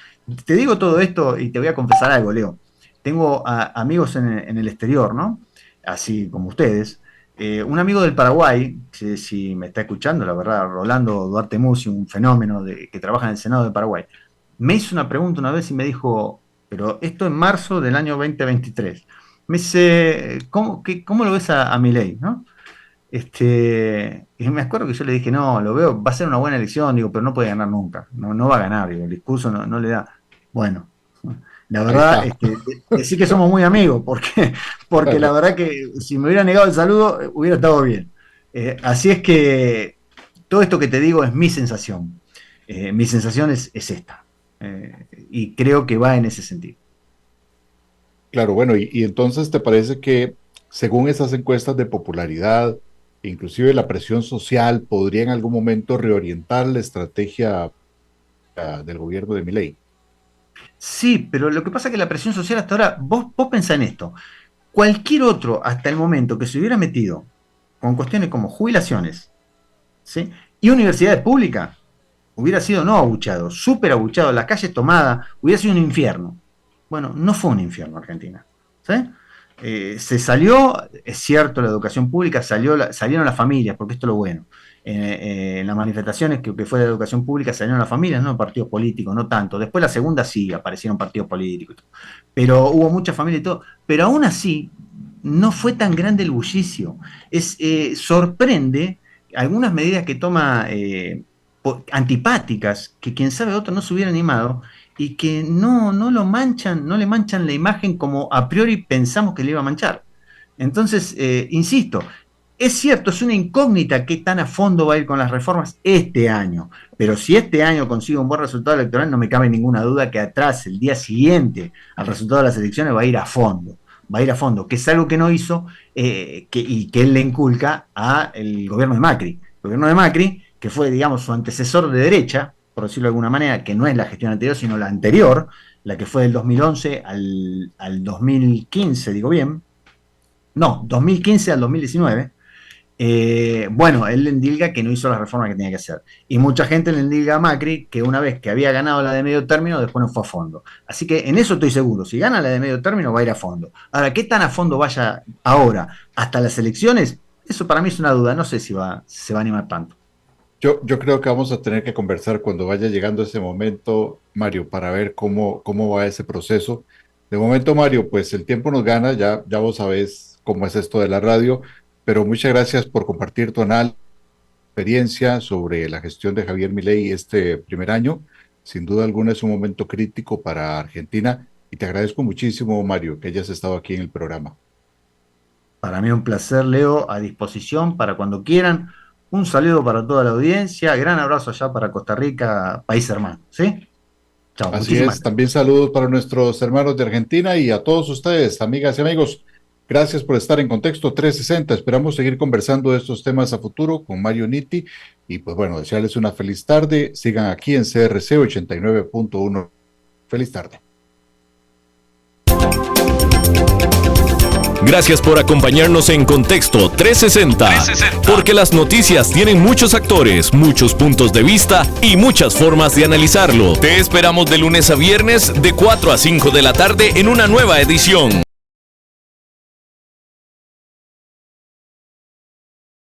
Te digo todo esto y te voy a confesar algo, Leo. Tengo amigos en el exterior, ¿no? Así como ustedes. Un amigo del Paraguay, si me está escuchando, la verdad, Rolando Duarte Musi, un fenómeno que trabaja en el Senado de Paraguay, me hizo una pregunta una vez y me dijo, pero esto en marzo del año 2023. Me dice, ¿cómo lo ves a Milei, no? Y me acuerdo que yo le dije, no, lo veo, va a ser una buena elección, digo, pero no puede ganar nunca, no va a ganar, digo, el discurso no le da. Bueno, la verdad, decir que somos muy amigos, porque la verdad que si me hubiera negado el saludo, hubiera estado bien. Así es que todo esto que te digo es mi sensación. Mi sensación es esta. Y creo que va en ese sentido. Claro, bueno, y entonces te parece que según esas encuestas de popularidad, inclusive la presión social, podría en algún momento reorientar la estrategia del gobierno de Milei? Sí, pero lo que pasa es que la presión social hasta ahora, vos pensá en esto, cualquier otro hasta el momento que se hubiera metido con cuestiones como jubilaciones, ¿sí? Y universidades públicas, hubiera sido no abuchado, súper abuchado, las calles tomadas, hubiera sido un infierno. Bueno, no fue un infierno Argentina, ¿sí? Se salió, es cierto, la educación pública, salieron las familias, porque esto es lo bueno. En las manifestaciones que fue de educación pública salieron las familias, no partidos políticos, no tanto. Después la segunda sí, aparecieron partidos políticos. Pero hubo mucha familia y todo. Pero aún así, no fue tan grande el bullicio. Sorprende algunas medidas que toma antipáticas, que quien sabe otro no se hubiera animado, y que no lo manchan, no le manchan la imagen como a priori pensamos que le iba a manchar. Entonces, insisto, es cierto, es una incógnita qué tan a fondo va a ir con las reformas este año, pero si este año consigue un buen resultado electoral, no me cabe ninguna duda que atrás, el día siguiente al resultado de las elecciones, va a ir a fondo, que es algo que no hizo y que él le inculca al gobierno de Macri. El gobierno de Macri, que fue, digamos, su antecesor de derecha, por decirlo de alguna manera, que no es la gestión anterior, sino la anterior, la que fue del 2011 al 2015, digo bien, no, 2015 al 2019, bueno, él le endilga que no hizo las reformas que tenía que hacer. Y mucha gente le endilga a Macri que una vez que había ganado la de medio término, después no fue a fondo. Así que en eso estoy seguro, si gana la de medio término va a ir a fondo. Ahora, ¿qué tan a fondo vaya ahora hasta las elecciones? Eso para mí es una duda, no sé si se va a animar tanto. Yo creo que vamos a tener que conversar cuando vaya llegando ese momento, Mario, para ver cómo va ese proceso. De momento, Mario, pues el tiempo nos gana, ya vos sabés cómo es esto de la radio, pero muchas gracias por compartir tu experiencia sobre la gestión de Javier Milei este primer año. Sin duda alguna es un momento crítico para Argentina y te agradezco muchísimo, Mario, que hayas estado aquí en el programa. Para mí un placer, Leo, a disposición para cuando quieran. Un saludo para toda la audiencia, gran abrazo allá para Costa Rica, país hermano, ¿sí? Chao. Así es, también saludos para nuestros hermanos de Argentina y a todos ustedes, amigas y amigos. Gracias por estar en Contexto 360. Esperamos seguir conversando de estos temas a futuro con Mario Nitti. Y pues bueno, desearles una feliz tarde. Sigan aquí en CRC 89.1. Feliz tarde. Gracias por acompañarnos en Contexto 360, porque las noticias tienen muchos actores, muchos puntos de vista y muchas formas de analizarlo. Te esperamos de lunes a viernes de 4 a 5 de la tarde en una nueva edición.